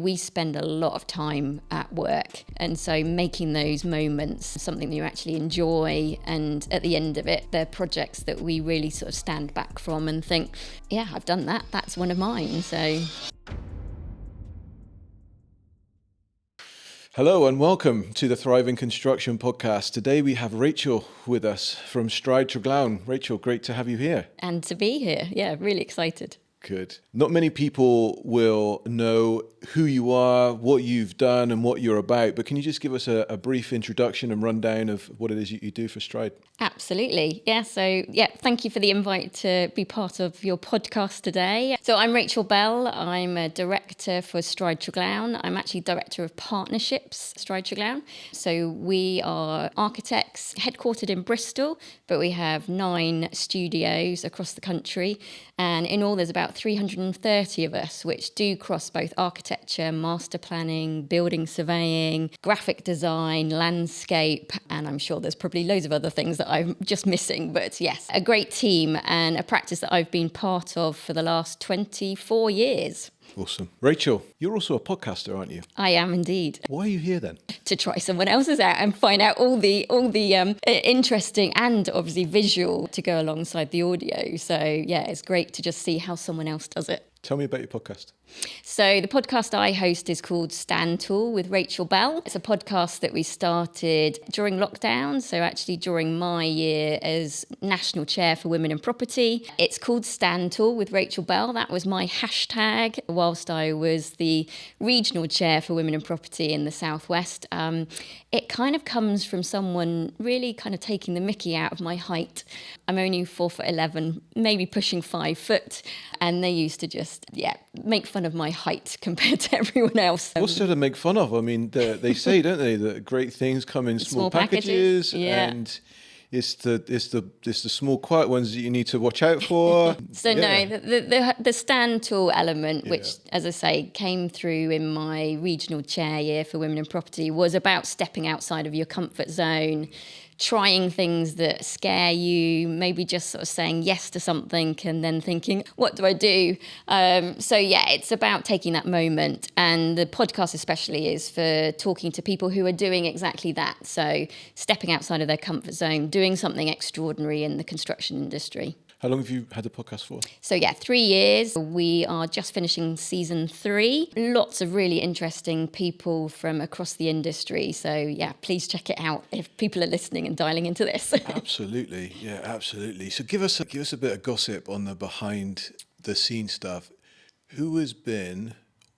We spend a lot of time at work, and so making those moments something that you actually enjoy, and at the end of it, they're projects that we really sort of stand back from and think, yeah, I've done that, that's one of mine. So hello and welcome to the Thriving Construction podcast. Today we have Rachel with us from Stride Treglown. Rachel, great to have you here. and to be here, yeah, really excited. Good. Not many people will know who you are, what you've done and what you're about, but can you just give us a brief introduction and rundown of what it is you do for Stride? Absolutely. Yeah. So, thank you for the invite to be part of your podcast today. So I'm Rachel Bell. I'm a director for Stride Treglown. I'm actually director of partnerships, Stride Treglown. So we are architects headquartered in Bristol, but we have 9 studios across the country. And in all, there's about 330 of us, which do cross both architecture, master planning, building surveying, graphic design, landscape, and I'm sure there's probably loads of other things that I'm just missing. But yes, a great team and a practice that I've been part of for the last 24 years. Awesome. Rachel, you're also a podcaster, aren't you? I am indeed. Why are you here then? To try someone else's out and find out all the interesting and obviously visual to go alongside the audio. So yeah, it's great to just see how someone else does it. Tell me about your podcast. So the podcast I host is called Stand Tall with Rachel Bell. It's a podcast that we started during lockdown, so actually during my year as National Chair for Women in Property. It's called Stand Tall with Rachel Bell. That was my hashtag whilst I was the Regional Chair for Women in Property in the Southwest. It kind of comes from someone really kind of taking the mickey out of my height. I'm only 4'11", maybe pushing 5 foot, and they used to just, make fun of my height compared to everyone else. What's there to make fun of? I mean, they say, don't they, that great things come in small packages, and it's the small quiet ones that you need to watch out for. So no, the stand tall element, which, as I say, came through in my regional chair year for women in property, was about stepping outside of your comfort zone, trying things that scare you, maybe just sort of saying yes to something and then thinking, what do I do? It's about taking that moment. And the podcast especially is for talking to people who are doing exactly that. So stepping outside of their comfort zone, doing something extraordinary in the construction industry. How long have you had the podcast for? So 3 years. We are just finishing season 3. Lots of really interesting people from across the industry. So please check it out if people are listening and dialing into this. Absolutely. Yeah, absolutely. So give us a bit of gossip on the behind the scenes stuff. Who has been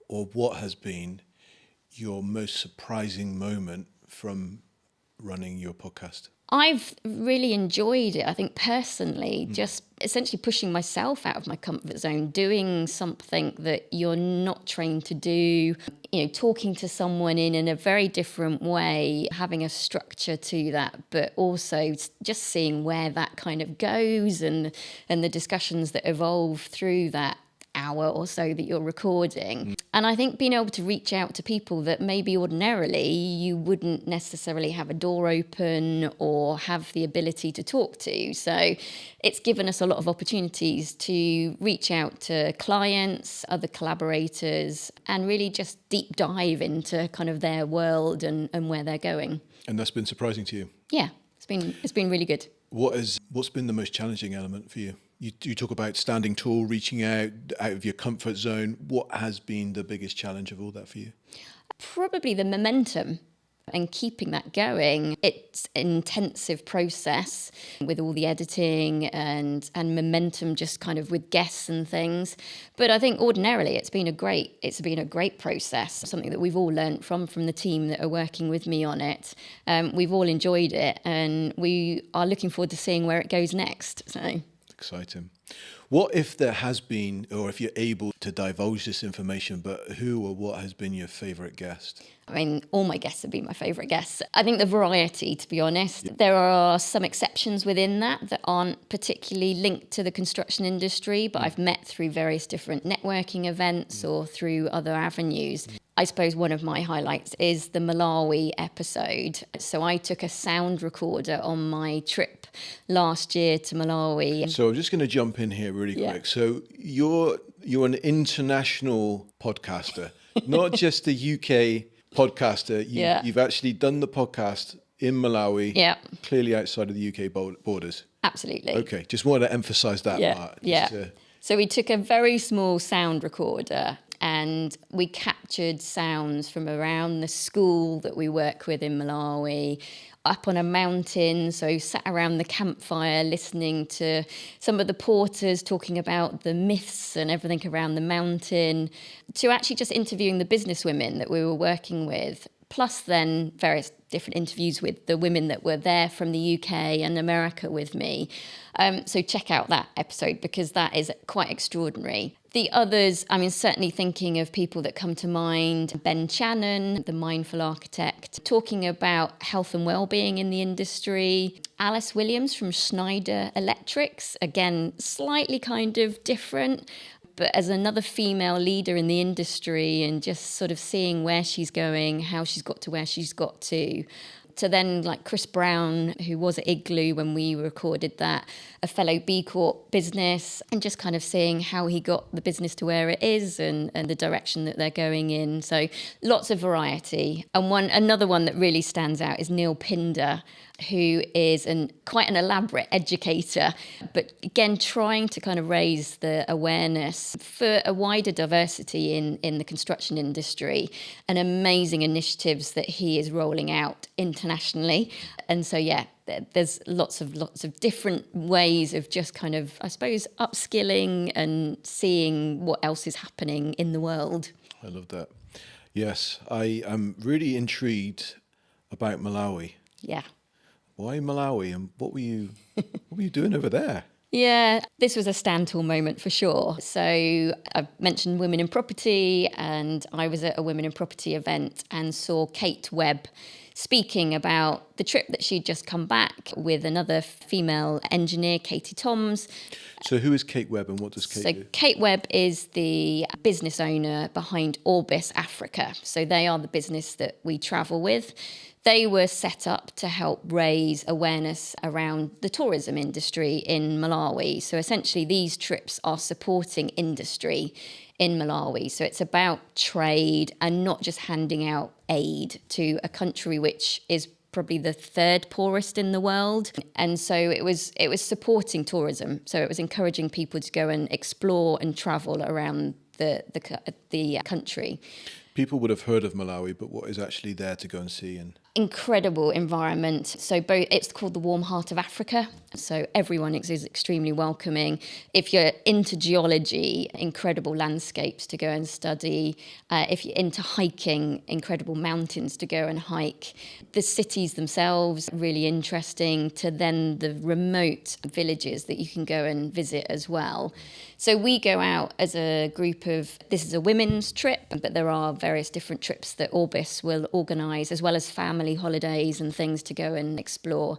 or what has been your most surprising moment from running your podcast? I've really enjoyed it, I think, personally, just essentially pushing myself out of my comfort zone, doing something that you're not trained to do, talking to someone in a very different way, having a structure to that, but also just seeing where that kind of goes and the discussions that evolve through that hour or so that you're recording. And I think being able to reach out to people that maybe ordinarily you wouldn't necessarily have a door open or have the ability to talk to. So it's given us a lot of opportunities to reach out to clients, other collaborators, and really just deep dive into kind of their world and where they're going. And that's been surprising to you? Yeah, it's been really good. What's been the most challenging element for you? You talk about standing tall, reaching out of your comfort zone. What has been the biggest challenge of all that for you? Probably the momentum and keeping that going. It's an intensive process with all the editing and momentum, just kind of with guests and things. But I think ordinarily it's been a great process, something that we've all learnt from the team that are working with me on it. We've all enjoyed it, and we are looking forward to seeing where it goes next. So exciting. What if there has been, or if you're able to divulge this information, but who or what has been your favourite guest? I mean, all my guests have been my favourite guests. I think the variety, to be honest. Yeah. There are some exceptions within that aren't particularly linked to the construction industry, but I've met through various different networking events or through other avenues. I suppose one of my highlights is the Malawi episode. So I took a sound recorder on my trip last year to Malawi. So I'm just going to jump in here really quick. So you're an international podcaster. not just a UK podcaster. Yeah. You've actually done the podcast in Malawi, Yeah. clearly outside of the UK borders. Absolutely. Okay, just wanted to emphasise that Yeah. part. Yeah. Just to- So we took a very small sound recorder and we captured sounds from around the school that we work with in Malawi, up on a mountain. So sat around the campfire listening to some of the porters talking about the myths and everything around the mountain, to actually just interviewing the businesswomen that we were working with, plus then various different interviews with the women that were there from the UK and America with me. So check out that episode because that is quite extraordinary. The others, I mean, certainly thinking of people that come to mind, Ben Channon, the mindful architect, talking about health and well-being in the industry. Alice Williams from Schneider Electrics, again, slightly kind of different, but as another female leader in the industry and just sort of seeing where she's going, how she's got to where she's got to then like Chris Brown, who was at Igloo when we recorded that, a fellow B Corp business, and just kind of seeing how he got the business to where it is and the direction that they're going in. So lots of variety. And another one that really stands out is Neil Pinder, who is quite an elaborate educator, but again, trying to kind of raise the awareness for a wider diversity in the construction industry and amazing initiatives that he is rolling out internationally. And so, yeah, there's lots of different ways of just kind of, I suppose, upskilling and seeing what else is happening in the world. I love that. Yes, I am really intrigued about Malawi. Yeah. Why Malawi, and what were you doing over there? Yeah, this was a stand-tall moment for sure. So I've mentioned women in property, and I was at a women in property event and saw Kate Webb speaking about the trip that she'd just come back with another female engineer, Katie Toms. So who is Kate Webb and what does Kate do? So Kate Webb is the business owner behind Orbis Africa. So they are the business that we travel with. They were set up to help raise awareness around the tourism industry in Malawi. So essentially these trips are supporting industry in Malawi. So it's about trade and not just handing out aid to a country which is probably the third poorest in the world. And so it was supporting tourism. So it was encouraging people to go and explore and travel around the country. People would have heard of Malawi, but what is actually there to go and see? And incredible environment. So it's called the warm heart of Africa. So everyone is extremely welcoming. If you're into geology, incredible landscapes to go and study. If you're into hiking, incredible mountains to go and hike. The cities themselves, really interesting, to then the remote villages that you can go and visit as well. So we go out as a group of, this is a women's trip, but there are various different trips that Orbis will organise, as well as family holidays and things to go and explore.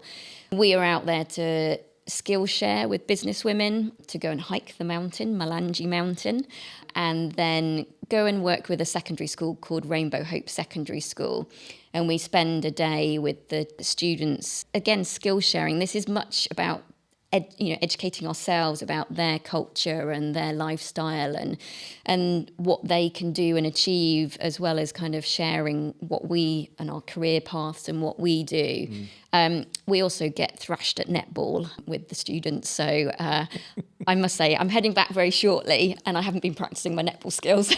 We are out there to skill share with business women, to go and hike the mountain, Malangi Mountain, and then go and work with a secondary school called Rainbow Hope Secondary School. And we spend a day with the students, again, skill sharing. This is much about educating ourselves about their culture and their lifestyle and what they can do and achieve, as well as kind of sharing what we and our career paths and what we do. We also get thrashed at netball with the students. So I must say, I'm heading back very shortly and I haven't been practicing my netball skills.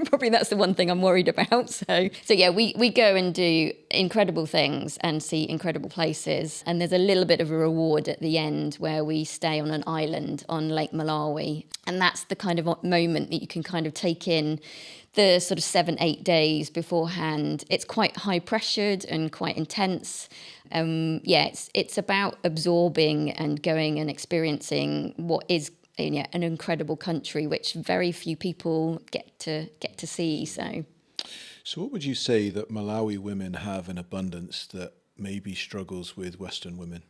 Probably that's the one thing I'm worried about. So yeah, we go and do incredible things and see incredible places. And there's a little bit of a reward at the end where we stay on an island on Lake Malawi. And that's the kind of moment that you can kind of take in the sort of 7-8 days beforehand. It's quite high pressured and quite intense. It's about absorbing and going and experiencing what is an incredible country, which very few people get to see. So what would you say that Malawi women have in abundance that maybe struggles with Western women?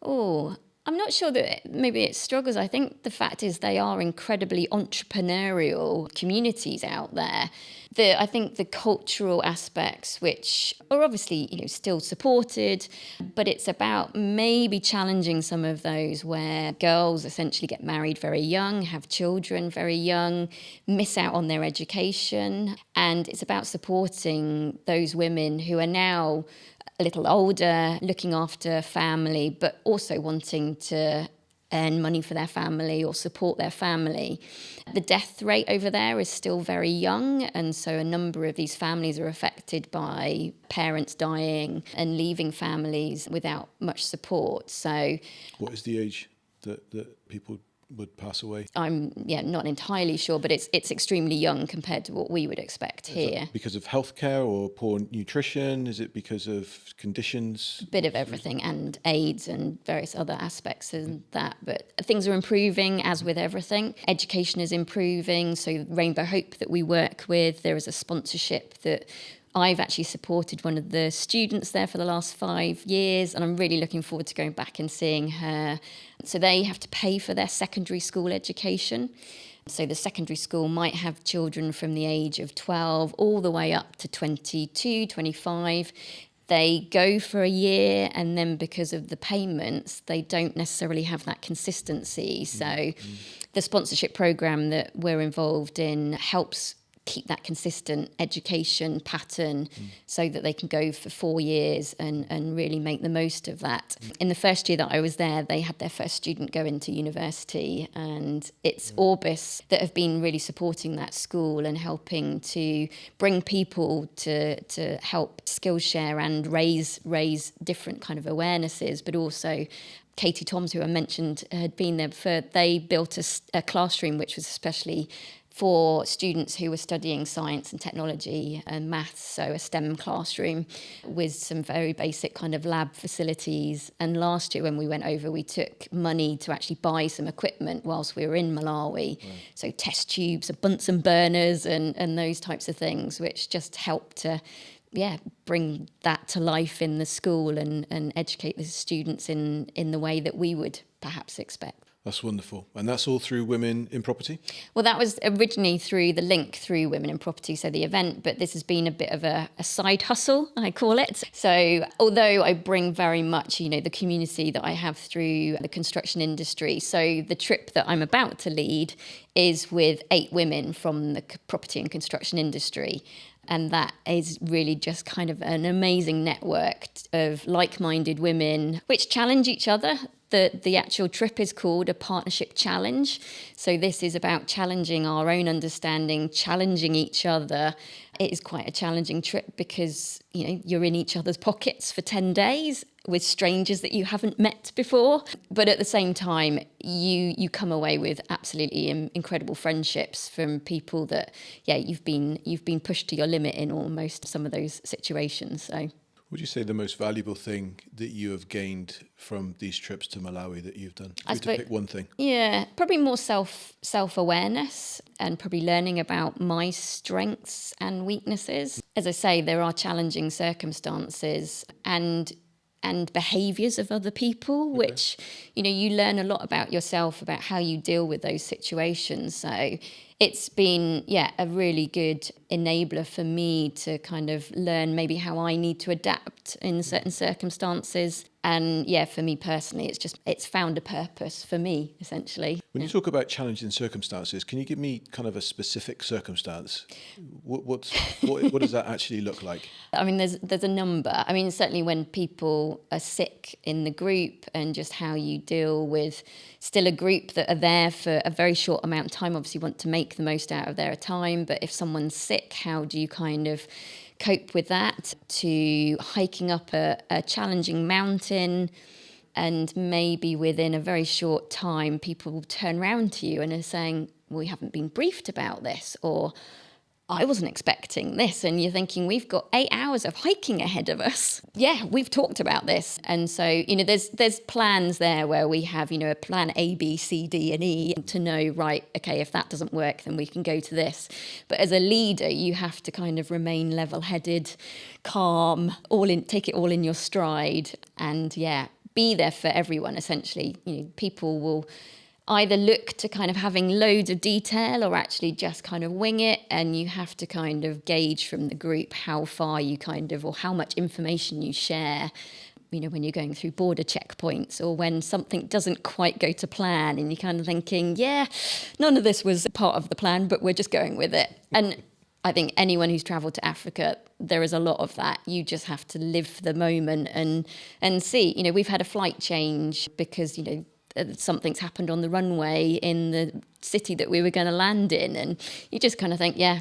Oh, I'm not sure that maybe it struggles. I think the fact is they are incredibly entrepreneurial communities out there. I think the cultural aspects, which are obviously, still supported, but it's about maybe challenging some of those where girls essentially get married very young, have children very young, miss out on their education. And it's about supporting those women who are now a little older, looking after family, but also wanting to earn money for their family or support their family. The death rate over there is still very young, and so a number of these families are affected by parents dying and leaving families without much support. So, what is the age that people would pass away? I'm not entirely sure, but it's extremely young compared to what we would expect here. Because of healthcare or poor nutrition? Is it because of conditions? A bit of everything, and AIDS and various other aspects of that. But things are improving, as with everything. Education is improving. So Rainbow Hope that we work with, there is a sponsorship that I've actually supported one of the students there for the last 5 years, and I'm really looking forward to going back and seeing her. So they have to pay for their secondary school education. So the secondary school might have children from the age of 12 all the way up to 22, 25. They go for a year, and then because of the payments, they don't necessarily have that consistency. So the sponsorship program that we're involved in helps keep that consistent education pattern so that they can go for 4 years and really make the most of that. In the first year that I was there, they had their first student go into university, and it's Orbis that have been really supporting that school and helping to bring people to help Skillshare share and raise different kind of awarenesses, but also Katie Toms, who I mentioned, had been there before. They built a classroom which was especially for students who were studying science and technology and maths, so a STEM classroom with some very basic kind of lab facilities. And last year when we went over, we took money to actually buy some equipment whilst we were in Malawi. Right. So test tubes, Bunsen burners and those types of things, which just helped to bring that to life in the school and educate the students in the way that we would perhaps expect. That's wonderful. And that's all through Women in Property? Well, that was originally through the link through Women in Property, so the event, but this has been a bit of a side hustle, I call it. So although I bring very much, the community that I have through the construction industry, so the trip that I'm about to lead is with 8 women from the property and construction industry. And that is really just kind of an amazing network of like-minded women which challenge each other. The actual trip is called a partnership challenge. So this is about challenging our own understanding, challenging each other. It is quite a challenging trip because, you're in each other's pockets for 10 days with strangers that you haven't met before. But at the same time, you come away with absolutely incredible friendships from people that, you've been pushed to your limit in almost some of those situations. So, would you say the most valuable thing that you have gained from these trips to Malawi that you've done? If you had to pick one thing. Yeah, probably more self-awareness and probably learning about my strengths and weaknesses. As I say, there are challenging circumstances and behaviours of other people, which, you learn a lot about yourself, about how you deal with those situations. So it's been, a really good enabler for me to kind of learn maybe how I need to adapt in certain circumstances. And for me personally, it's found a purpose for me, essentially. When you talk about challenging circumstances, can you give me kind of a specific circumstance? What does that actually look like? I mean, there's a number. I mean, certainly when people are sick in the group and just how you deal with still a group that are there for a very short amount of time, obviously want to make the most out of their time. But if someone's sick, how do you kind of cope with that? To hiking up a challenging mountain, and maybe within a very short time people will turn around to you and are saying, we haven't been briefed about this, or I wasn't expecting this. And you're thinking, we've got 8 hours of hiking ahead of us. Yeah, we've talked about this. And so, there's plans there where we have, a plan A, B, C, D, and E to know, right, okay, if that doesn't work, then we can go to this. But as a leader, you have to kind of remain level-headed, calm, take it all in your stride, and be there for everyone, essentially. People will either look to kind of having loads of detail or actually just kind of wing it, and you have to kind of gauge from the group how far you or how much information you share, when you're going through border checkpoints or when something doesn't quite go to plan and you're kind of thinking, yeah, none of this was part of the plan, but we're just going with it. And I think anyone who's traveled to Africa, there is a lot of that. You just have to live for the moment and see. We've had a flight change because, something's happened on the runway in the city that we were going to land in, and you just kind of think, yeah,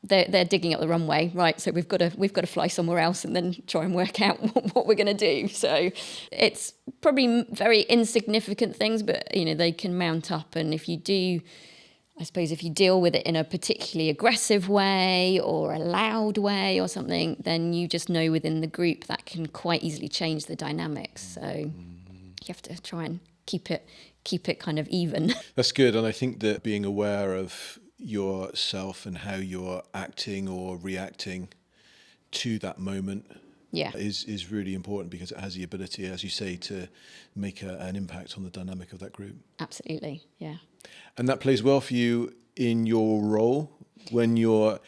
they're digging up the runway, right? So we've got to fly somewhere else and then try and work out what we're going to do. So it's probably very insignificant things, but they can mount up. And if you deal with it in a particularly aggressive way or a loud way or something, then you just know within the group that can quite easily change the dynamics. So you have to try and keep it kind of even. That's good. And I think that being aware of yourself and how you're acting or reacting to that moment is really important, because it has the ability, as you say, to make an impact on the dynamic of that group. Absolutely, yeah. And that plays well for you in your role when you're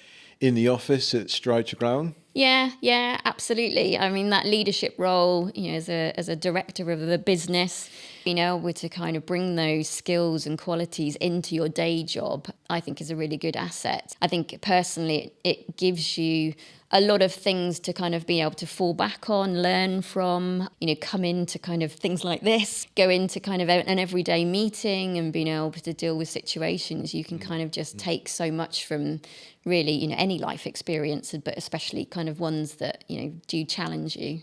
in the office at Stride Treglown? Yeah, absolutely. I mean, that leadership role, as a director of the business, being able to kind of bring those skills and qualities into your day job, I think is a really good asset. I think personally, it gives you a lot of things to kind of be able to fall back on, learn from, come into kind of things like this, go into kind of an everyday meeting and being able to deal with situations. You can kind of just take so much from really, any life experience, but especially kind of ones that, do challenge you.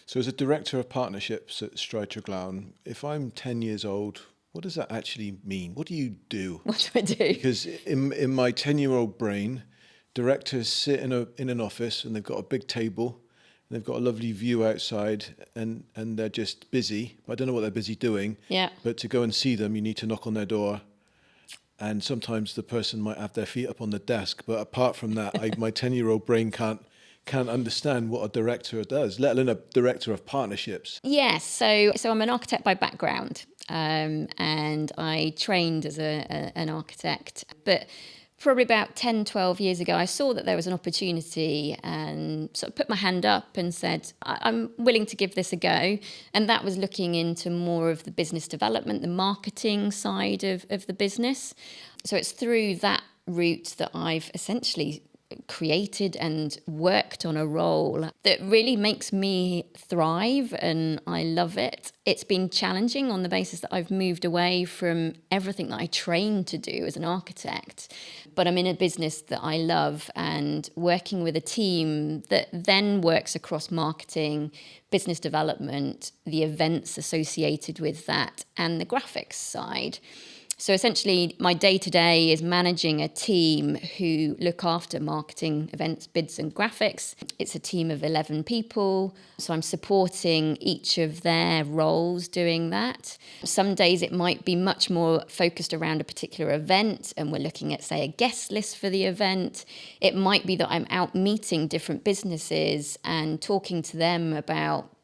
So as a director of partnerships at Stride Treglown, if I'm 10 years old, what does that actually mean? What do you do? What do I do? Because in my 10-year-old brain, directors sit in an office and they've got a big table and they've got a lovely view outside and they're just busy. I don't know what they're busy doing. Yeah. But to go and see them, you need to knock on their door. And sometimes the person might have their feet up on the desk. But apart from that, my 10-year-old brain can't understand what a director does, let alone a director of partnerships. Yes, so I'm an architect by background, and I trained as an architect. But probably about 10, 12 years ago, I saw that there was an opportunity and sort of put my hand up and said, I'm willing to give this a go. And that was looking into more of the business development, the marketing side of the business. So it's through that route that I've essentially created and worked on a role that really makes me thrive, and I love it. It's been challenging on the basis that I've moved away from everything that I trained to do as an architect, but I'm in a business that I love and working with a team that then works across marketing, business development, the events associated with that, and the graphics side. So essentially, my day-to-day is managing a team who look after marketing, events, bids and graphics. It's a team of 11 people, so I'm supporting each of their roles doing that. Some days it might be much more focused around a particular event and we're looking at, say, a guest list for the event. It might be that I'm out meeting different businesses and talking to them about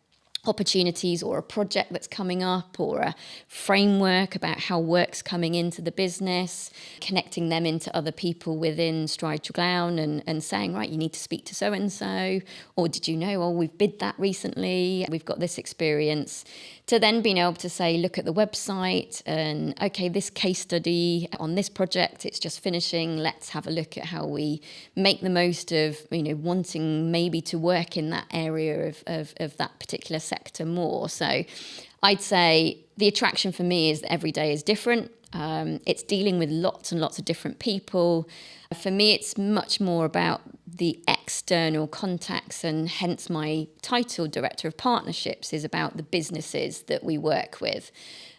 opportunities or a project that's coming up or a framework about how work's coming into the business, connecting them into other people within Stride Treglown and saying, right, you need to speak to so-and-so, or did you know, we've bid that recently, we've got this experience, to then being able to say, look at the website and, okay, this case study on this project, it's just finishing, let's have a look at how we make the most of, wanting maybe to work in that area of that particular sector more. So I'd say the attraction for me is that every day is different. It's dealing with lots and lots of different people. For me, it's much more about the external contacts, and hence my title, Director of Partnerships, is about the businesses that we work with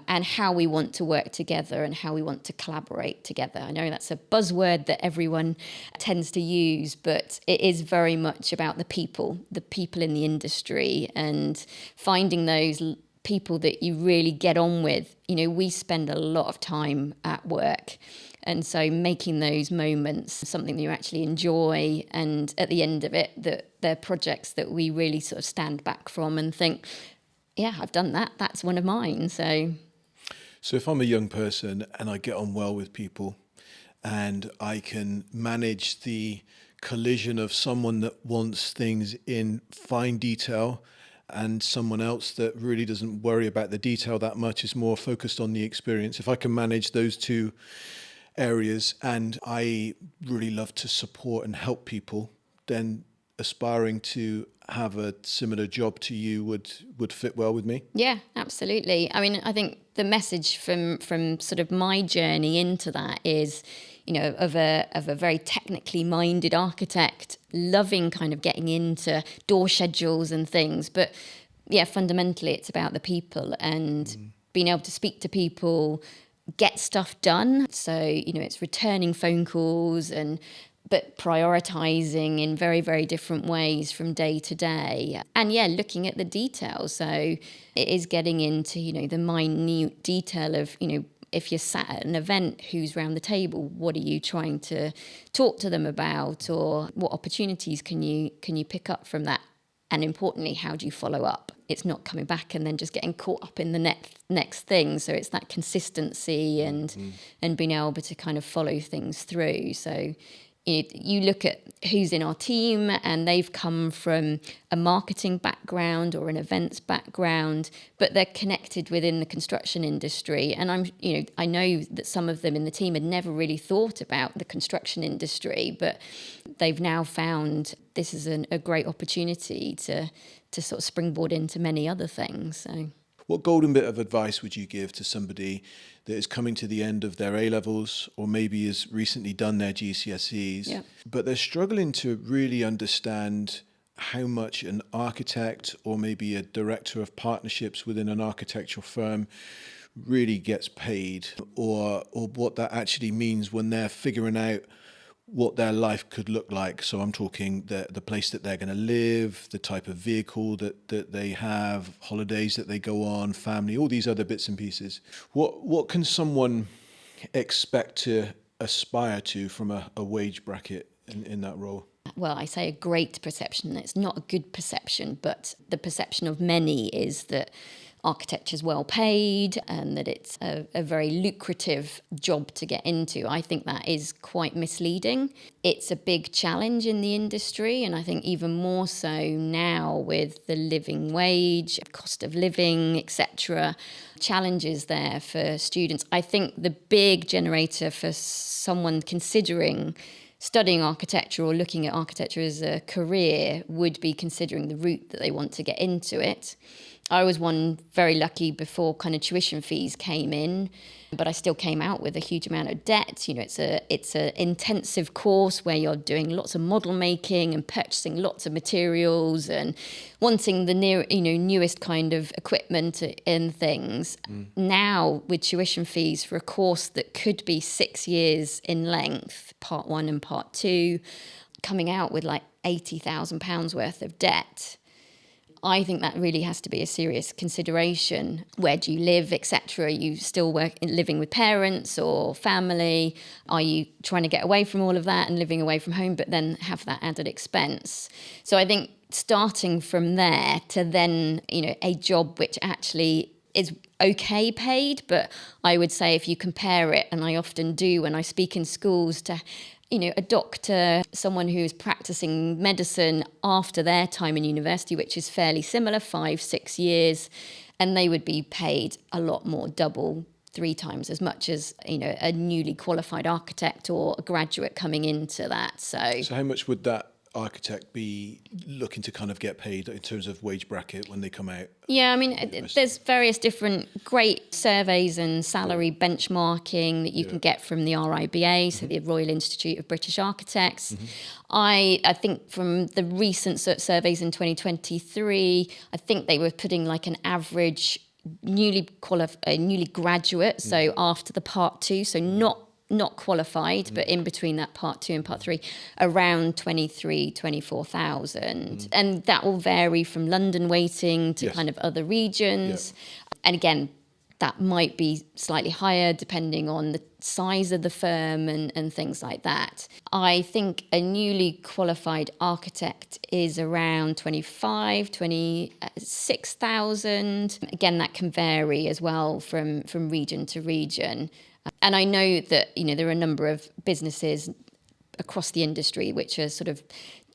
and how we want to work together and how we want to collaborate together. I know that's a buzzword that everyone tends to use, but it is very much about the people in the industry, and finding those people that you really get on with. We spend a lot of time at work. And so making those moments something that you actually enjoy, and at the end of it, that they're projects that we really sort of stand back from and think, yeah, I've done that. That's one of mine. So if I'm a young person and I get on well with people and I can manage the collision of someone that wants things in fine detail and someone else that really doesn't worry about the detail that much, is more focused on the experience. If I can manage those two areas and I really love to support and help people, then aspiring to have a similar job to you would fit well with me. Yeah, absolutely. I mean, I think the message from sort of my journey into that is, you know, of a very technically minded architect, loving kind of getting into door schedules and things. But yeah, fundamentally, it's about the people and being able to speak to people, get stuff done. So, you know, it's returning phone calls but prioritizing in very, very different ways from day to day. And yeah, looking at the details. So it is getting into, you know, the minute detail of, you know, if you're sat at an event, who's around the table, what are you trying to talk to them about, or what opportunities can you pick up from that? And importantly, how do you follow up? It's not coming back and then just getting caught up in the next thing. So it's that consistency and being able to kind of follow things through. So you look at who's in our team and they've come from a marketing background or an events background, but they're connected within the construction industry. And I know that some of them in the team had never really thought about the construction industry, but they've now found this is a great opportunity to sort of springboard into many other things. So, what golden bit of advice would you give to somebody that is coming to the end of their A-levels or maybe has recently done their GCSEs, but they're struggling to really understand how much an architect or maybe a director of partnerships within an architectural firm really gets paid, or what that actually means when they're figuring out what their life could look like? So I'm talking the place that they're going to live, the type of vehicle that they have, holidays that they go on, family, all these other bits and pieces. What can someone expect to aspire to from a wage bracket in that role? Well, I say a great perception. It's not a good perception, but the perception of many is that architecture is well paid and that it's a very lucrative job to get into. I think that is quite misleading. It's a big challenge in the industry, and I think even more so now with the living wage, cost of living, etc. Challenges there for students. I think the big generator for someone considering studying architecture or looking at architecture as a career would be considering the route that they want to get into it. I was one very lucky before kind of tuition fees came in, but I still came out with a huge amount of debt. You know, it's a intensive course where you're doing lots of model making and purchasing lots of materials and wanting the newest kind of equipment and things. Now with tuition fees for a course that could be 6 years in length, part 1 and part 2, coming out with like £80,000 worth of debt. I think that really has to be a serious consideration. Where do you live, etc.? Are you still living with parents or family? Are you trying to get away from all of that and living away from home, but then have that added expense? So I think starting from there to then, a job which actually is okay paid, but I would say if you compare it, and I often do when I speak in schools, to a doctor, someone who's practicing medicine after their time in university, which is fairly similar, 5-6 years, and they would be paid a lot more, double, 3 times as much as, a newly qualified architect or a graduate coming into that. So how much would that architect be looking to kind of get paid in terms of wage bracket when they come out? Yeah, I mean, there's various different great surveys and salary benchmarking that you can get from the RIBA, so the Royal Institute of British Architects. I think from the recent surveys in 2023, I think they were putting like an average newly graduate, so after the part 2, so not qualified, but in between that part 2 and part 3, around 24,000. And that will vary from London weighting to kind of other regions. And again, that might be slightly higher depending on size of the firm and things like that. I think a newly qualified architect is around 26,000. Again, that can vary as well from region to region. And I know that, there are a number of businesses across the industry which are sort of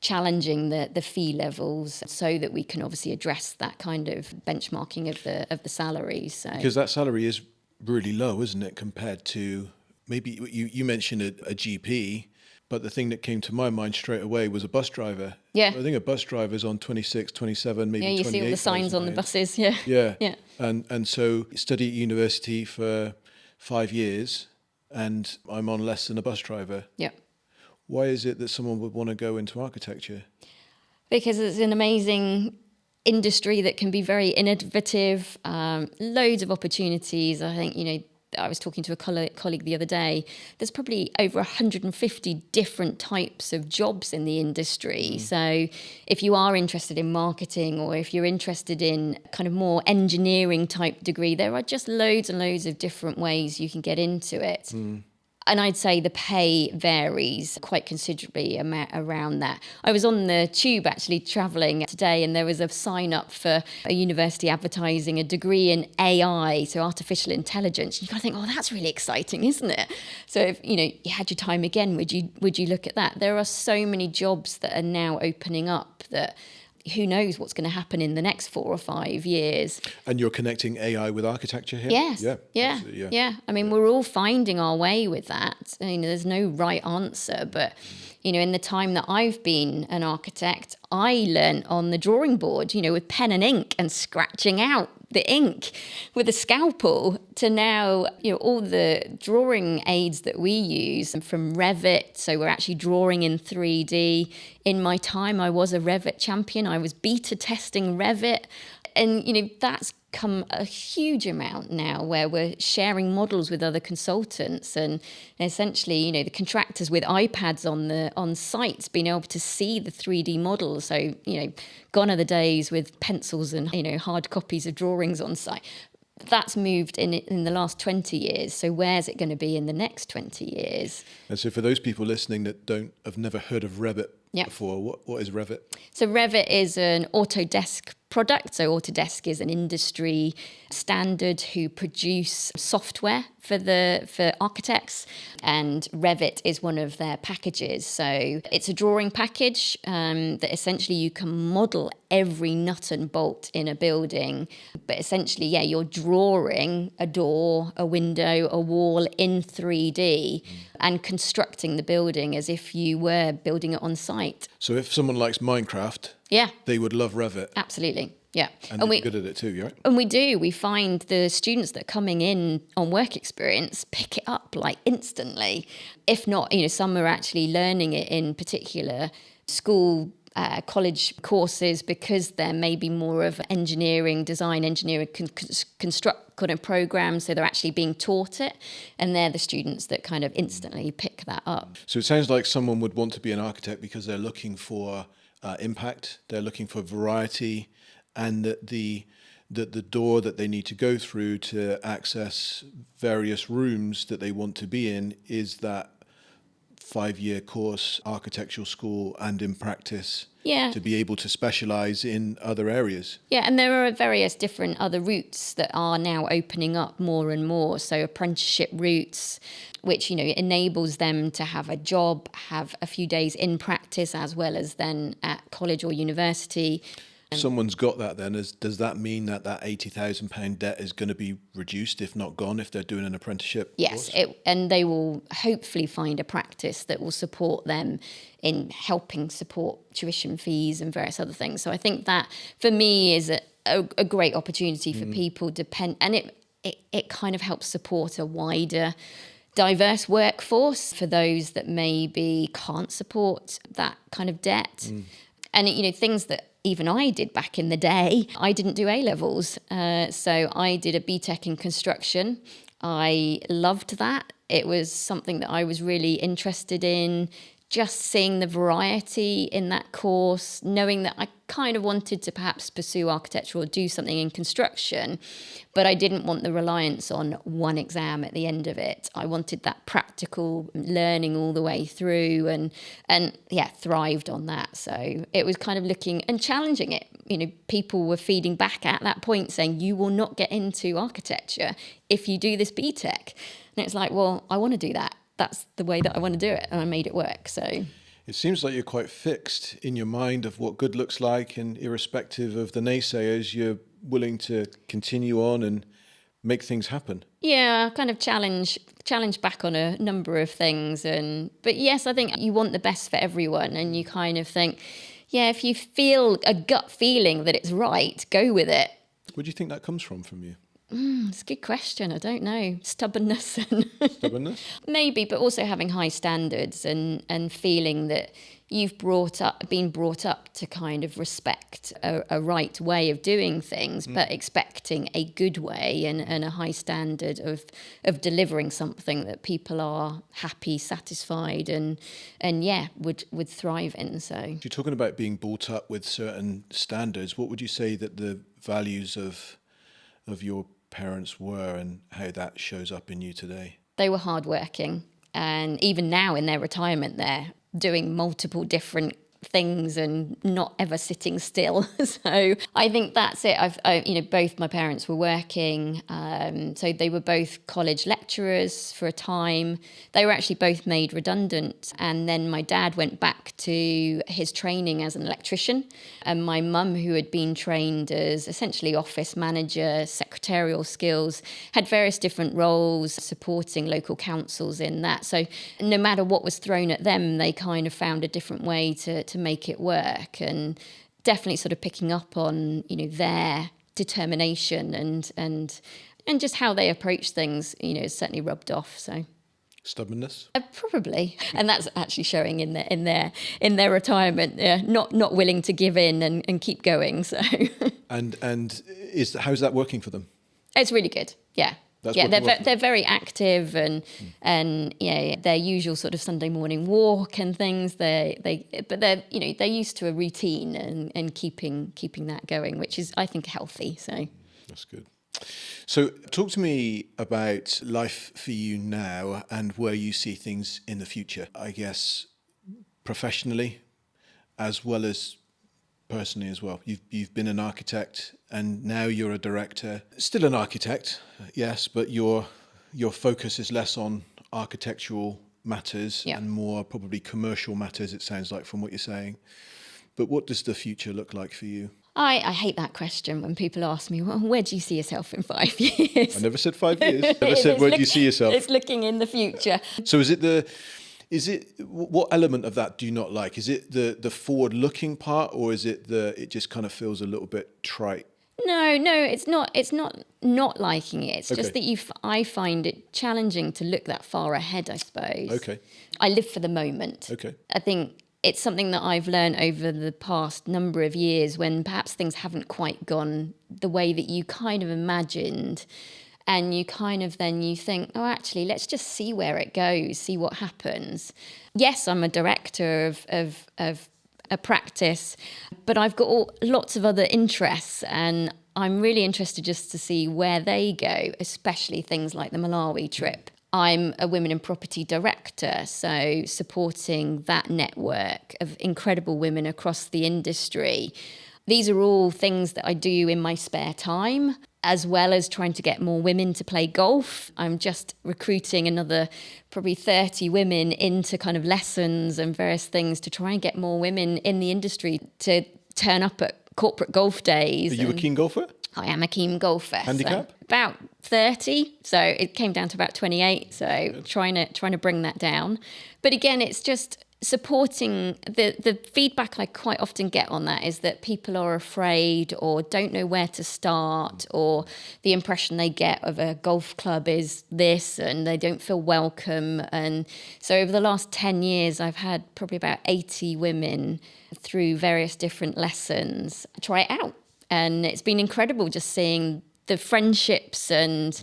challenging the fee levels so that we can obviously address that kind of benchmarking of the salaries. So. Because that salary is really low, isn't it, compared to maybe you mentioned a GP, but the thing that came to my mind straight away was a bus driver. Yeah. I think a bus driver is on 26, 27, maybe 28. Yeah, you see all the signs on the buses. Yeah. Yeah. Yeah. And so study at university for 5 years and I'm on less than a bus driver. Yeah. Why is it that someone would want to go into architecture? Because it's an amazing industry that can be very innovative, loads of opportunities. I think, I was talking to a colleague the other day. There's probably over 150 different types of jobs in the industry. So if you are interested in marketing or if you're interested in kind of more engineering type degree, there are just loads and loads of different ways you can get into it. And I'd say the pay varies quite considerably around that. I was on the tube actually travelling today, and there was a sign up for a university advertising a degree in AI, so artificial intelligence. You've got to think, oh, that's really exciting, isn't it? So if you had your time again, would you look at that? There are so many jobs that are now opening up that who knows what's going to happen in the next 4 or 5 years. And you're connecting AI with architecture here? Yes. Yeah. I mean, we're all finding our way with that. There's no right answer, but in the time that I've been an architect, I learned on the drawing board, with pen and ink and scratching out the ink with a scalpel to now, all the drawing aids that we use from Revit. So we're actually drawing in 3D. In my time, I was a Revit champion. I was beta testing Revit. And, that's come a huge amount now where we're sharing models with other consultants and essentially, the contractors with iPads on sites being able to see the 3D models. So, gone are the days with pencils and, hard copies of drawings on site. That's moved in the last 20 years. So where's it going to be in the next 20 years? And so for those people listening that have never heard of Revit before, what is Revit? So Revit is an Autodesk product. So Autodesk is an industry standard who produce software for architects, and Revit is one of their packages. So it's a drawing package that essentially you can model every nut and bolt in a building, but essentially, you're drawing a door, a window, a wall in 3D and constructing the building as if you were building it on site. So if someone likes Minecraft, they would love Revit. Absolutely. Yeah. And we're good at it too, right? And we do. We find the students that are coming in on work experience pick it up like instantly. If not, some are actually learning it in particular school, college courses because there may be more of design engineering, construct kind of programs. So they're actually being taught it, and they're the students that kind of instantly pick that up. So it sounds like someone would want to be an architect because they're looking for impact, they're looking for variety, and that the door that they need to go through to access various rooms that they want to be in is that 5-year course, architectural school, and in practice to be able to specialize in other areas. Yeah, and there are various different other routes that are now opening up more and more. So apprenticeship routes, which, enables them to have a job, have a few days in practice, as well as then at college or university. Someone's got that then. Does that mean that £80,000 debt is going to be reduced, if not gone, if they're doing an apprenticeship? Yes, and they will hopefully find a practice that will support them in helping support tuition fees and various other things. So I think that, for me, is a great opportunity for people and it kind of helps support a wider diverse workforce for those that maybe can't support that kind of debt. And, things that even I did back in the day, I didn't do A-levels. So I did a BTEC in construction. I loved that. It was something that I was really interested in, just seeing the variety in that course, knowing that I kind of wanted to perhaps pursue architecture or do something in construction, but I didn't want the reliance on one exam at the end of it. I wanted that practical learning all the way through, and thrived on that. So it was kind of looking and challenging it. You know, people were feeding back at that point saying, you will not get into architecture if you do this BTEC. And it's like, well, I want to do that. That's the way that I want to do it, and I made it work. So it seems like you're quite fixed in your mind of what good looks like, and irrespective of the naysayers, you're willing to continue on and make things happen. Yeah, kind of challenge back on a number of things. But yes, I think you want the best for everyone, and you kind of think, yeah, if you feel a gut feeling that it's right, go with it. Where do you think that comes from you? It's a good question. I don't know. Stubbornness. Stubbornness? Maybe, but also having high standards and feeling that you've been brought up to kind of respect a right way of doing things, but expecting a good way and a high standard of delivering something that people are happy, satisfied, and would thrive in. So you're talking about being brought up with certain standards. What would you say that the values of your parents were, and how that shows up in you today? They were hardworking, and even now in their retirement, they're doing multiple different things and not ever sitting still. So I think that's it. Both my parents were working, so they were both college lecturers for a time. They were actually both made redundant, and then my dad went back to his training as an electrician, and my mum, who had been trained as essentially office manager, secretarial skills, had various different roles supporting local councils in that. So no matter what was thrown at them, they kind of found a different way to make it work, and definitely sort of picking up on, you know, their determination and just how they approach things, you know, certainly rubbed off. So stubbornness, probably, and that's actually showing in their retirement. Yeah, not willing to give in and keep going. So and how's that working for them? It's really good. Yeah. They're very active and their usual sort of Sunday morning walk and things. They're used to a routine and keeping that going, which is, I think, healthy. So that's good. So talk to me about life for you now and where you see things in the future. I guess professionally as well as personally as well. You've been an architect and now you're a director. Still an architect, yes, but your focus is less on architectural matters and more probably commercial matters, it sounds like, from what you're saying. But what does the future look like for you? I hate that question when people ask me, well, where do you see yourself in 5 years? I never said 5 years. I never said, where do you see yourself? It's looking in the future. So what element of that do you not like? Is it the forward-looking part, or is it it just kind of feels a little bit trite? No, it's not. It's not liking it. It's just that I find it challenging to look that far ahead, I suppose. Okay. I live for the moment. Okay. I think it's something that I've learned over the past number of years when perhaps things haven't quite gone the way that you kind of imagined. And you kind of then you think, oh, actually, let's just see where it goes, see what happens. Yes, I'm a director of a practice, but I've got lots of other interests, and I'm really interested just to see where they go, especially things like the Malawi trip. I'm a women in property director, so supporting that network of incredible women across the industry. These are all things that I do in my spare time, as well as trying to get more women to play golf. I'm just recruiting another probably 30 women into kind of lessons and various things to try and get more women in the industry to turn up at corporate golf days. Are you a keen golfer? I am a keen golfer. Handicap? So about 30, so it came down to about 28, so trying to bring that down. But again, it's just supporting the feedback I quite often get on that is that people are afraid or don't know where to start, or the impression they get of a golf club is this and they don't feel welcome. And so over the last 10 years, I've had probably about 80 women through various different lessons try it out. And it's been incredible just seeing the friendships and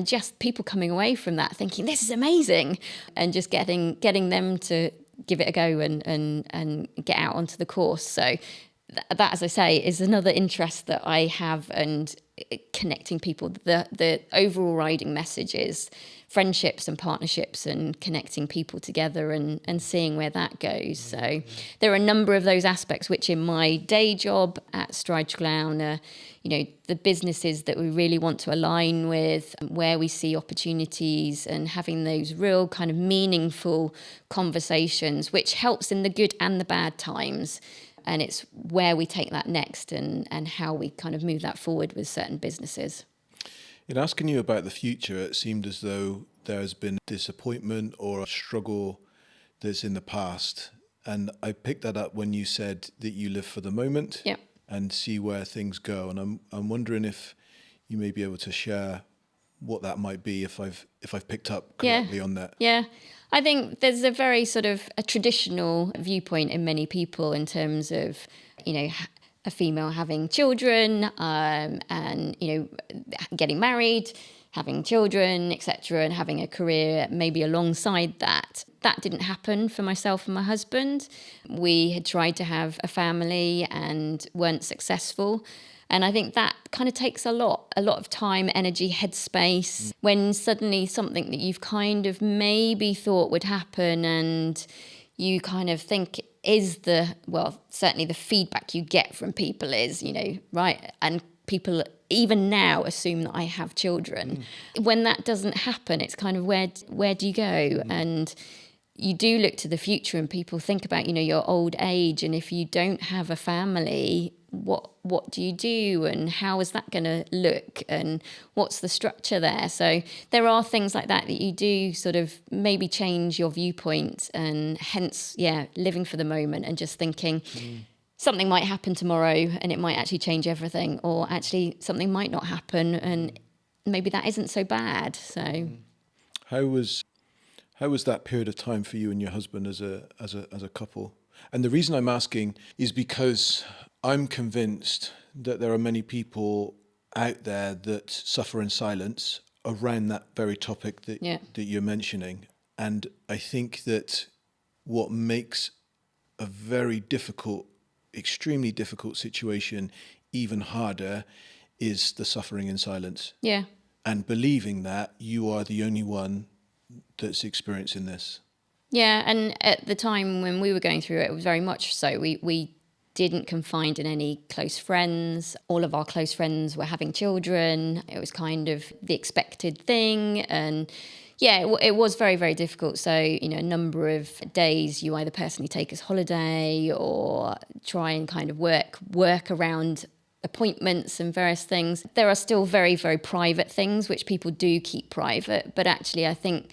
just people coming away from that thinking, this is amazing, and just getting them to give it a go and get out onto the course. So that, as I say, is another interest that I have, and connecting people. The overriding message is friendships and partnerships and connecting people together and seeing where that goes. So there are a number of those aspects which in my day job at Stride Treglown are, the businesses that we really want to align with, where we see opportunities, and having those real kind of meaningful conversations, which helps in the good and the bad times. And it's where we take that next and how we kind of move that forward with certain businesses. In asking you about the future, it seemed as though there has been disappointment or a struggle that's in the past. And I picked that up when you said that you live for the moment and see where things go. And I'm wondering if you may be able to share what that might be, if I've picked up correctly on that. Yeah. I think there's a very sort of a traditional viewpoint in many people in terms of, a female having children, and, getting married, having children, etc., and having a career maybe alongside that. That didn't happen for myself and my husband. We had tried to have a family and weren't successful. And I think that kind of takes a lot of time, energy, headspace, when suddenly something that you've kind of maybe thought would happen and you kind of think certainly the feedback you get from people is, right. And people even now assume that I have children. When that doesn't happen, it's kind of where do you go? And you do look to the future and people think about, your old age. And if you don't have a family, what do you do, and how is that going to look, and what's the structure there? So there are things like that you do sort of maybe change your viewpoint, and hence, living for the moment and just thinking something might happen tomorrow and it might actually change everything, or actually something might not happen and maybe that isn't so bad. So how was that period of time for you and your husband as a couple? And the reason I'm asking is because I'm convinced that there are many people out there that suffer in silence around that very topic that you're mentioning. And I think that what makes a very difficult, extremely difficult situation even harder is the suffering in silence. Yeah. And believing that you are the only one that's experiencing this. Yeah, and at the time when we were going through it was very much so. We didn't confide in any close friends. All of our close friends were having children. It was kind of the expected thing. And it was very, very difficult. So, a number of days you either personally take as holiday or try and kind of work around appointments and various things. There are still very, very private things which people do keep private. But actually, I think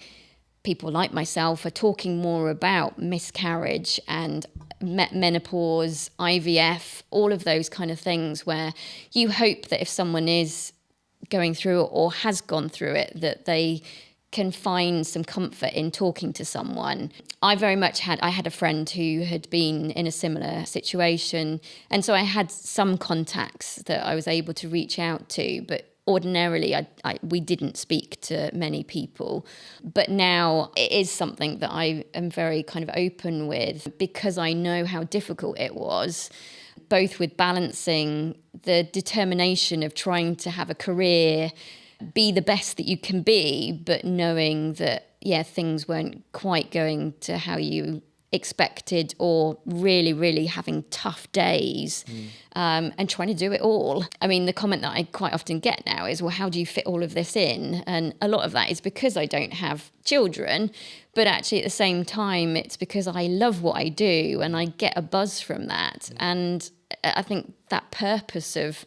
people like myself are talking more about miscarriage and menopause, IVF, all of those kind of things where you hope that if someone is going through it or has gone through it, that they can find some comfort in talking to someone. I had a friend who had been in a similar situation, and so I had some contacts that I was able to reach out to, but ordinarily, we didn't speak to many people, but now it is something that I am very kind of open with because I know how difficult it was, both with balancing the determination of trying to have a career, be the best that you can be, but knowing that, things weren't quite going to how you expected, or really, really having tough days, and trying to do it all. I mean, the comment that I quite often get now is, well, how do you fit all of this in? And a lot of that is because I don't have children, but actually at the same time, it's because I love what I do and I get a buzz from that. And I think that purpose of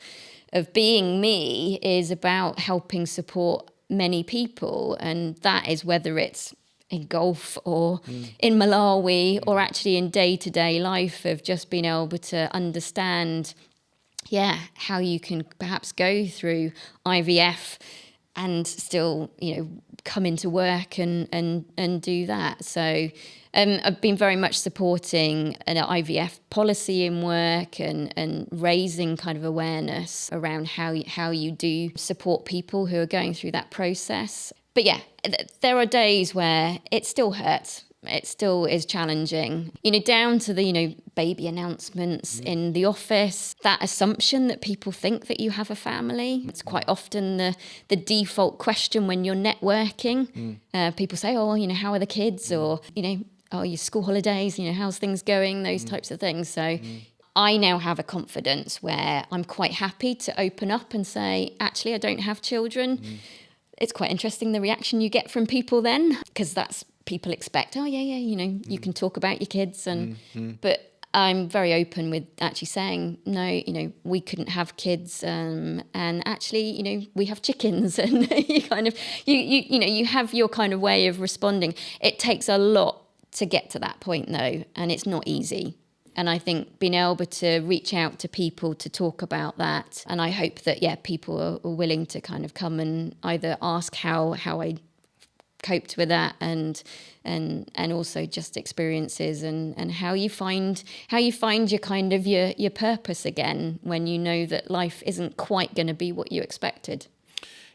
being me is about helping support many people. And that is whether it's in golf or in Malawi or actually in day-to-day life, of just being able to understand, how you can perhaps go through IVF and still, come into work and do that. So I've been very much supporting an IVF policy in work and raising kind of awareness around how you do support people who are going through that process. But there are days where it still hurts. It still is challenging, down to the, baby announcements in the office, that assumption that people think that you have a family. It's quite often the default question when you're networking. People say, oh, how are the kids? Or, oh, your school holidays, how's things going? Those types of things. So I now have a confidence where I'm quite happy to open up and say, actually, I don't have children. It's quite interesting the reaction you get from people then, because that's people expect, oh, yeah, you can talk about your kids. But I'm very open with actually saying, no, we couldn't have kids. And actually, we have chickens. And you kind of, you have your kind of way of responding. It takes a lot to get to that point, though, and it's not easy. And I think being able to reach out to people to talk about that, and I hope that, people are willing to kind of come and either ask how I coped with that and also just experiences and how you find your kind of your purpose again when you know that life isn't quite going to be what you expected.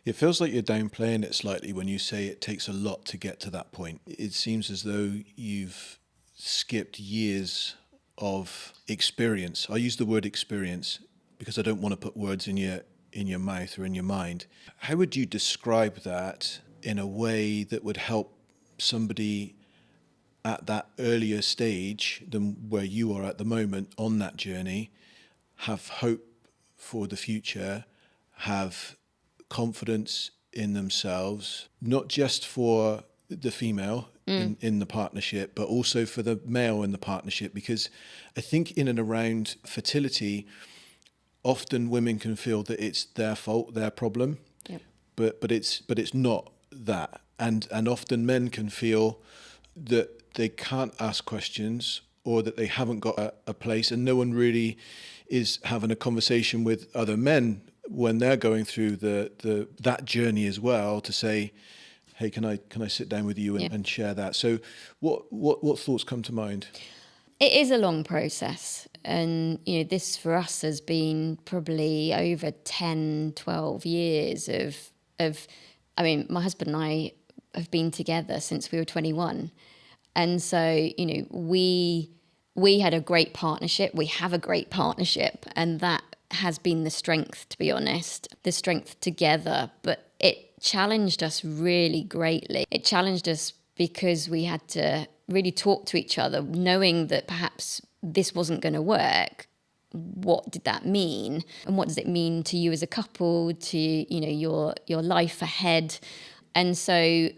It feels like you're downplaying it slightly when you say it takes a lot to get to that point. It seems as though you've skipped years of experience. I use the word experience because I don't want to put words in your mouth or in your mind. How would you describe that in a way that would help somebody at that earlier stage than where you are at the moment on that journey have hope for the future, have confidence in themselves, not just for the female in the partnership, but also for the male in the partnership? Because I think in and around fertility, often women can feel that it's their fault, their problem, but it's not that. And often men can feel that they can't ask questions or that they haven't got a place, and no one really is having a conversation with other men when they're going through that journey as well, to say, hey, can I sit down with you and share that? So what thoughts come to mind? It is a long process. And, this for us has been probably over 10, 12 years of my husband and I have been together since we were 21. And so, we had a great partnership. We have a great partnership. And that has been the strength, to be honest, the strength together. But it challenged us really greatly. It challenged us because we had to really talk to each other, knowing that perhaps this wasn't going to work. What did that mean? And what does it mean to you as a couple, to, your life ahead? And so,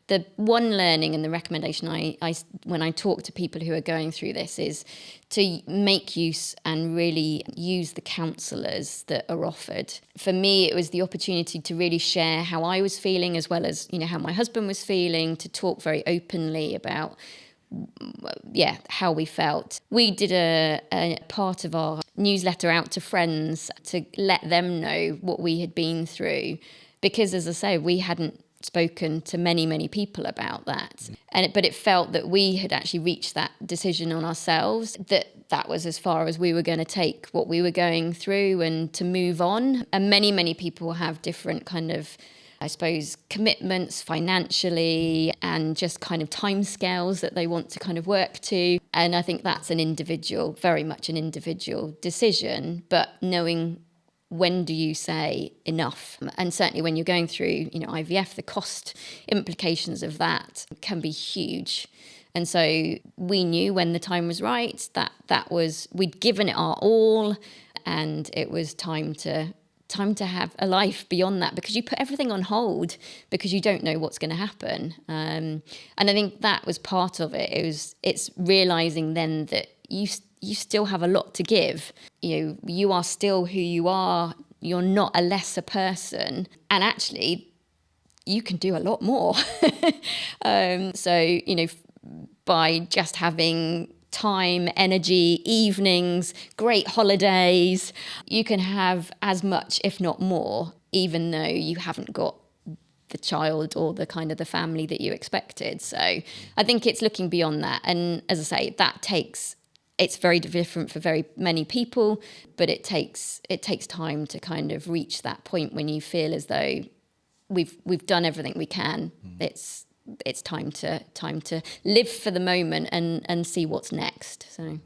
the one learning and the recommendation I when I talk to people who are going through this is to make use and really use the counsellors that are offered. For me, it was the opportunity to really share how I was feeling, as well as, how my husband was feeling, to talk very openly about how we felt. We did a part of our newsletter out to friends to let them know what we had been through, because, as I say, we hadn't spoken to many people about that, but it felt that we had actually reached that decision on ourselves, that was as far as we were going to take what we were going through and to move on. And many people have different kind of, I suppose, commitments financially and just kind of timescales that they want to kind of work to. And I think that's very much an individual decision, but knowing when do you say enough? And certainly when you're going through, IVF, the cost implications of that can be huge. And so we knew when the time was right that was, we'd given it our all, and it was time to have a life beyond that, because you put everything on hold because you don't know what's going to happen. And I think that was part of it. It's realizing then that you still have a lot to give. You are still who you are. You're not a lesser person. And actually, you can do a lot more. So, by just having time, energy, evenings, great holidays, you can have as much, if not more, even though you haven't got the child or the kind of the family that you expected. So I think it's looking beyond that. And as I say, it's very different for very many people, but it takes time to kind of reach that point when you feel as though we've done everything we can. it's time to live for the moment and see what's next. So,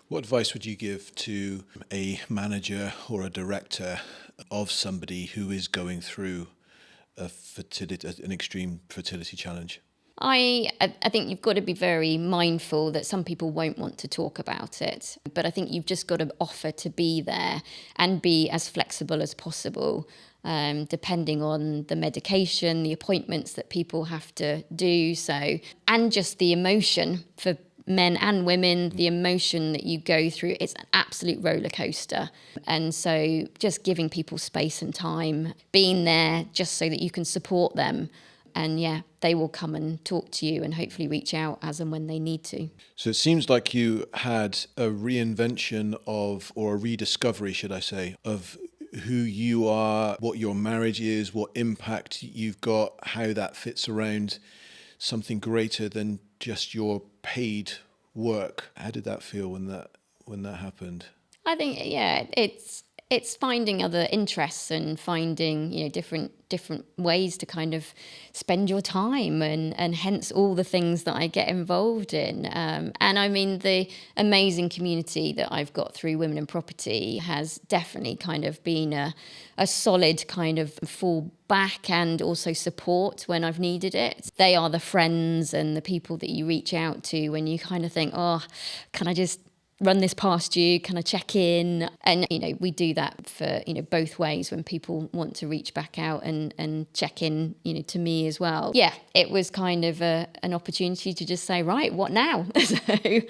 what advice would you give to a manager or a director of somebody who is going through an extreme fertility challenge? I think you've got to be very mindful that some people won't want to talk about it, but I think you've just got to offer to be there and be as flexible as possible, depending on the medication, the appointments that people have to do. So, and just the emotion for men and women, the emotion that you go through, it's an absolute roller coaster. And so just giving people space and time, being there just so that you can support them. And yeah, they will come and talk to you and hopefully reach out as and when they need to. So it seems like you had a reinvention or a rediscovery, should I say, of who you are, what your marriage is, what impact you've got, how that fits around something greater than just your paid work. How did that feel when that happened? I think, yeah, it's finding other interests and finding, different ways to kind of spend your time, and hence all the things that I get involved in. And I mean, the amazing community that I've got through Women in Property has definitely kind of been a solid kind of fall back and also support when I've needed it. They are the friends and the people that you reach out to when you kind of think, oh, can I just run this past you? Can I check in? And, we do that for, both ways when people want to reach back out and check in, to me as well. Yeah, it was kind of an opportunity to just say, right, what now? So,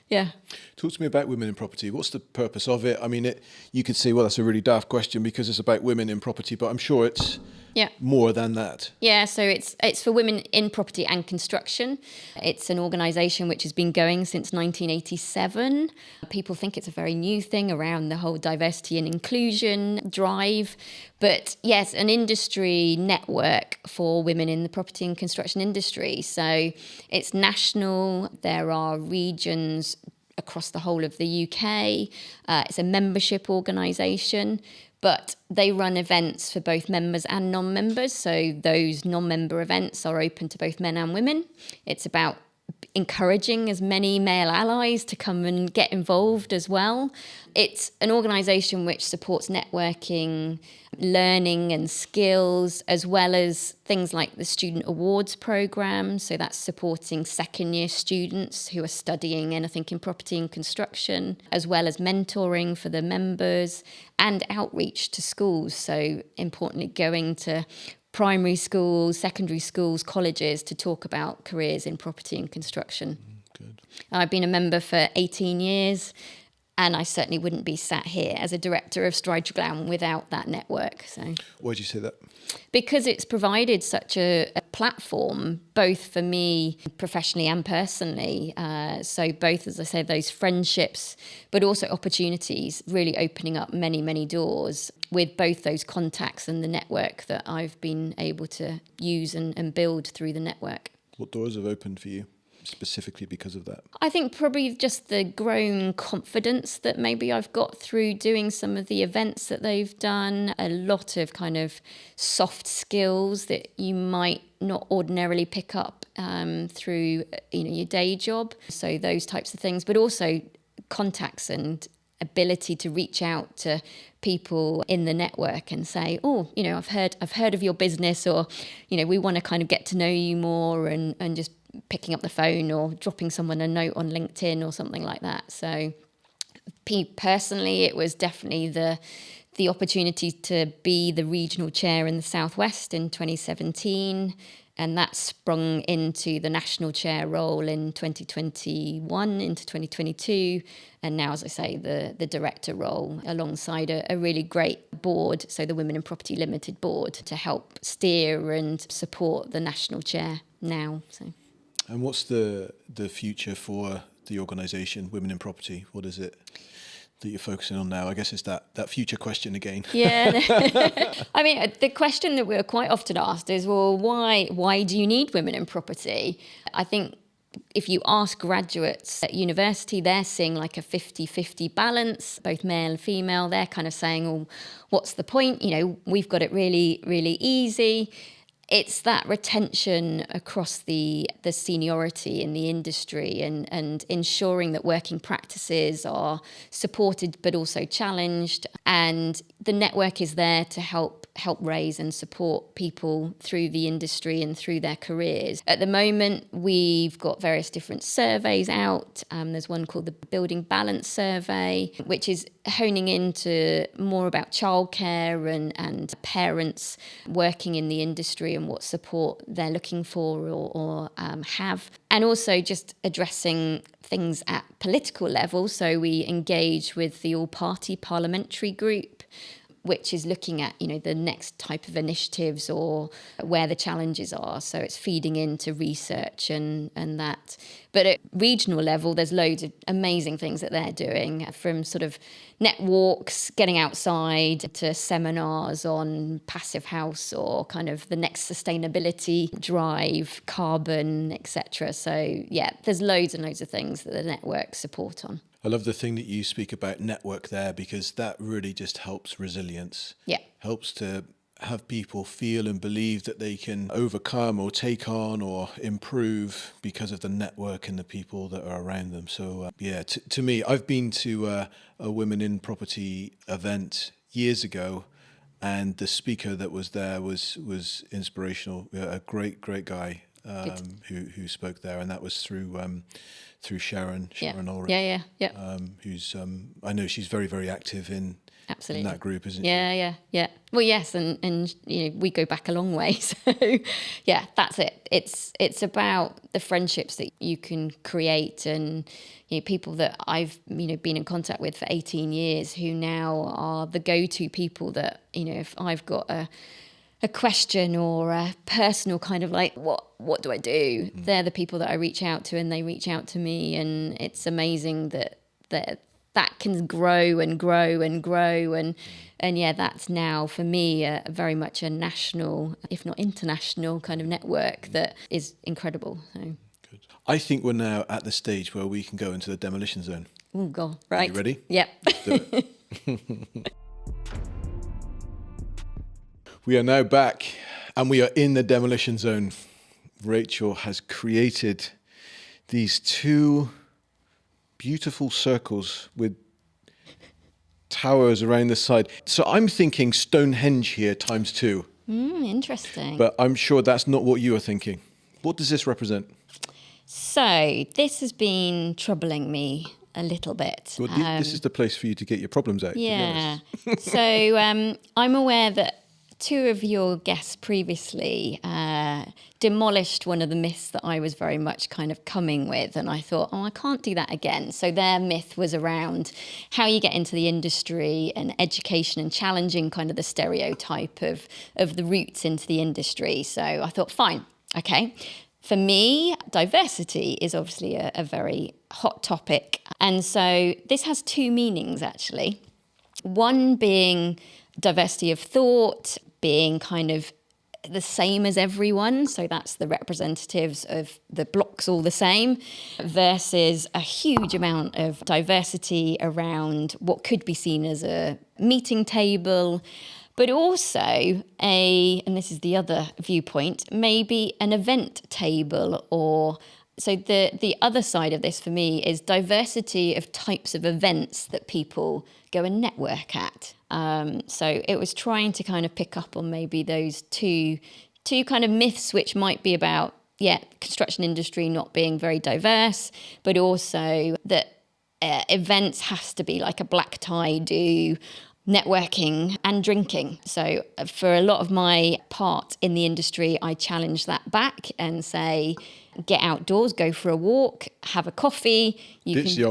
yeah. Talk to me about Women in Property. What's the purpose of it? I mean, you could say, well, that's a really daft question because it's about women in property, but I'm sure it's more than that. Yeah, so it's for women in property and construction. It's an organisation which has been going since 1987. People think it's a very new thing around the whole diversity and inclusion drive. But yes, an industry network for women in the property and construction industry. So it's national. There are regions across the whole of the UK. It's a membership organisation. But they run events for both members and non-members. So those non-member events are open to both men and women. It's about encouraging as many male allies to come and get involved as well. It's an organisation which supports networking, learning and skills, as well as things like the Student Awards programme. So that's supporting second-year students who are studying anything in property and construction, as well as mentoring for the members and outreach to schools. So importantly, going to primary schools, secondary schools, colleges to talk about careers in property and construction. Good. I've been a member for 18 years, and I certainly wouldn't be sat here as a director of Stride Treglown without that network. So, why did you say that? Because it's provided such a platform, both for me professionally and personally. So both, as I said, those friendships, but also opportunities, really opening up many, many doors with both those contacts and the network that I've been able to use and build through the network. What doors have opened for you specifically because of that? I think probably just the grown confidence that maybe I've got through doing some of the events that they've done, a lot of kind of soft skills that you might not ordinarily pick up through your day job. So those types of things, but also contacts and ability to reach out to people in the network and say, oh, I've heard of your business, or, we want to kind of get to know you more, and just picking up the phone or dropping someone a note on LinkedIn or something like that. So personally, it was definitely the opportunity to be the regional chair in the Southwest in 2017. And that sprung into the national chair role in 2021 into 2022. And now, as I say, the director role alongside a really great board, so the Women in Property Limited board, to help steer and support the national chair now. So. And what's the future for the organisation, Women in Property? What is it that you're focusing on now? I guess it's that future question again. Yeah. I mean, the question that we're quite often asked is, well, why do you need women in property? I think if you ask graduates at university, they're seeing like a 50-50 balance, both male and female. They're kind of saying, well, what's the point? We've got it really, really easy. it's that retention across the seniority in the industry, and ensuring that working practices are supported but also challenged, and the network is there to help raise and support people through the industry and through their careers. At the moment, we've got various different surveys out. There's one called the Building Balance Survey, which is honing into more about childcare and parents working in the industry and what support they're looking for or have. And also just addressing things at political level. So we engage with the all-party parliamentary group, which is looking at, the next type of initiatives or where the challenges are. So it's feeding into research and that. But at regional level, there's loads of amazing things that they're doing, from sort of net walks, getting outside, to seminars on passive house or kind of the next sustainability drive, carbon, etc. So yeah, there's loads and loads of things that the network support on. I love the thing that you speak about network there, because that really just helps resilience. Yeah. Helps to have people feel and believe that they can overcome or take on or improve because of the network and the people that are around them. So to me, I've been to a Women in Property event years ago, and the speaker that was there was inspirational. A great guy who spoke there, and that was through Sharon Ulrich. Yeah. Who's I know she's very, very active in Absolutely. that group, isn't she? Yeah. Well, yes, and we go back a long way. So yeah, that's it. It's about the friendships that you can create, and people that I've been in contact with for 18 years who now are the go-to people that if I've got a question or a personal kind of like, what do I do? They're the people that I reach out to, and they reach out to me, and it's amazing that can grow and grow and grow, and yeah, that's now for me very much a national, if not international, kind of network that is incredible. So good. I think we're now at the stage where we can go into the demolition zone. Oh God, right? Are you ready? Yep. Let's do it. We are now back, and we are in the demolition zone. Rachel has created these two beautiful circles with towers around the side. So I'm thinking Stonehenge here times 2. Interesting. But I'm sure that's not what you are thinking. What does this represent? So this has been troubling me a little bit. Well, this is the place for you to get your problems out. Yeah. So I'm aware that 2 of your guests previously demolished one of the myths that I was very much kind of coming with, and I thought, I can't do that again. So their myth was around how you get into the industry and education, and challenging kind of the stereotype of the routes into the industry. So I thought, fine, okay. For me, diversity is obviously a very hot topic. And so this has 2 meanings, actually. One being diversity of thought, being kind of the same as everyone. So that's the representatives of the blocks all the same, versus a huge amount of diversity around what could be seen as a meeting table, but also and this is the other viewpoint, maybe an event table. Or so the other side of this for me is diversity of types of events that people go and network at. So it was trying to kind of pick up on maybe those two kind of myths, which might be about, construction industry not being very diverse, but also that events has to be like a black tie do, networking and drinking. So for a lot of my part in the industry, I challenge that back and say, get outdoors, go for a walk, have a coffee. Ditch the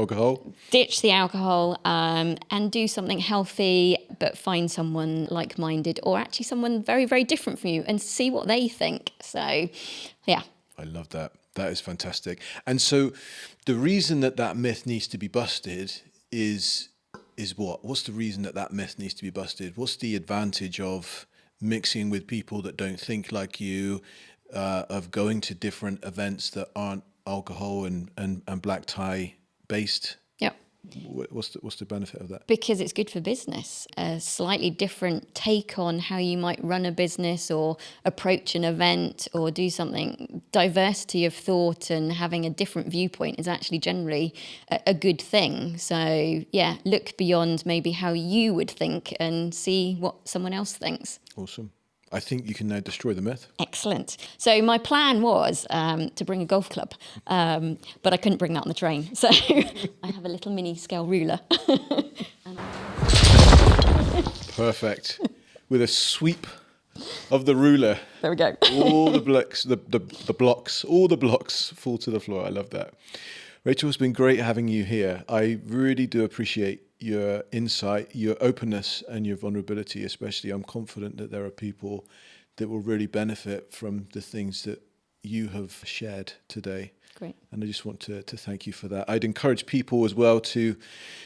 alcohol, and do something healthy, but find someone like-minded, or actually someone very, very different from you, and see what they think. So, yeah. I love that. That is fantastic. And so the reason that myth needs to be busted is what? What's the reason that myth needs to be busted? What's the advantage of mixing with people that don't think like you, of going to different events that aren't alcohol and black tie based? Yep. What's the benefit of that? Because it's good for business. A slightly different take on how you might run a business or approach an event or do something. Diversity of thought and having a different viewpoint is actually generally a good thing. So yeah, look beyond maybe how you would think and see what someone else thinks. Awesome. I think you can now destroy the myth. Excellent. So my plan was to bring a golf club, but I couldn't bring that on the train. So I have a little mini scale ruler. Perfect. With a sweep of the ruler. There we go. All the blocks fall to the floor. I love that. Rachel, it's been great having you here. I really do appreciate your insight, your openness and your vulnerability, especially. I'm confident that there are people that will really benefit from the things that you have shared today. Great. And I just want to thank you for that. I'd encourage people as well to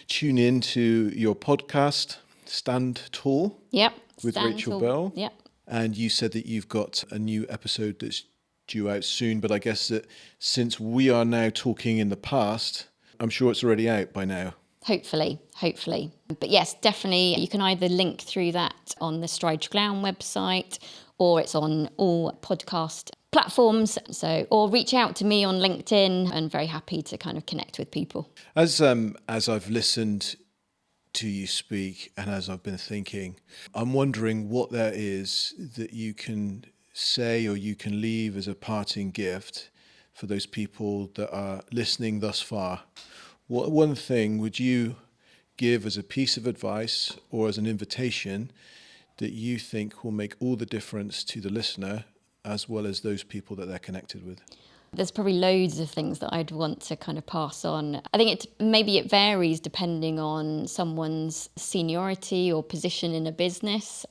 tune in to your podcast, Stand Tall. Yep. With Rachel Bell. Yep. And you said that you've got a new episode that's due out soon, but I guess that since we are now talking in the past, I'm sure it's already out by now. Hopefully. But yes, definitely, you can either link through that on the Stride Treglown website, or it's on all podcast platforms. So, or reach out to me on LinkedIn. I'm very happy to kind of connect with people. As I've listened to you speak and as I've been thinking, I'm wondering what there is that you can say or you can leave as a parting gift for those people that are listening thus far. What one thing would you give as a piece of advice or as an invitation that you think will make all the difference to the listener as well as those people that they're connected with? There's probably loads of things that I'd want to kind of pass on. I think maybe it varies depending on someone's seniority or position in a business.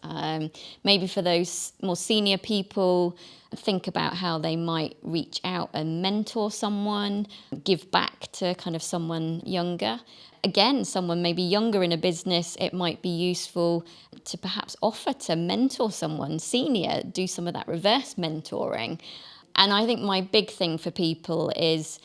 Maybe for those more senior people, think about how they might reach out and mentor someone, give back to kind of someone younger. Again, someone maybe younger in a business, it might be useful to perhaps offer to mentor someone senior, do some of that reverse mentoring. And I think my big thing for people is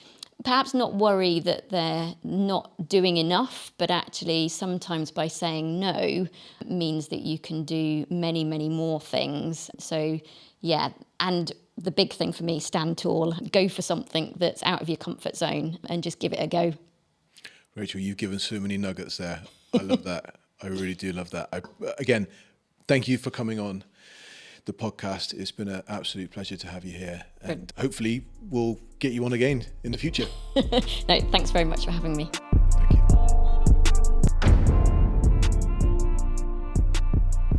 perhaps not worry that they're not doing enough, but actually sometimes by saying no means that you can do many, many more things. So yeah, and the big thing for me, stand tall, go for something that's out of your comfort zone and just give it a go. Rachel, you've given so many nuggets there. I love that. I really do love that. Again, thank you for coming on the podcast. It's been an absolute pleasure to have you here, and hopefully we'll get you on again in the future. No, thanks very much for having me. Thank you.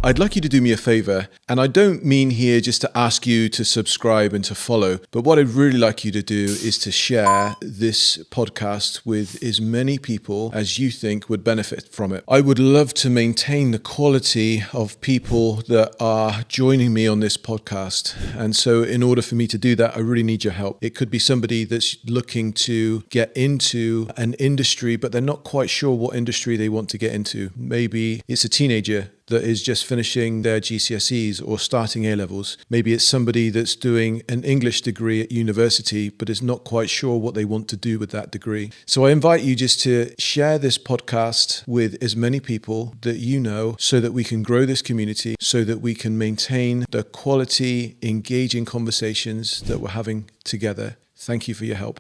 I'd like you to do me a favor, and I don't mean here just to ask you to subscribe and to follow, but what I'd really like you to do is to share this podcast with as many people as you think would benefit from it. I would love to maintain the quality of people that are joining me on this podcast, and so in order for me to do that, I really need your help. It could be somebody that's looking to get into an industry, but they're not quite sure what industry they want to get into. Maybe it's a teenager that is just finishing their GCSEs or starting A-levels. Maybe it's somebody that's doing an English degree at university, but is not quite sure what they want to do with that degree. So I invite you just to share this podcast with as many people that you know so that we can grow this community, so that we can maintain the quality, engaging conversations that we're having together. Thank you for your help.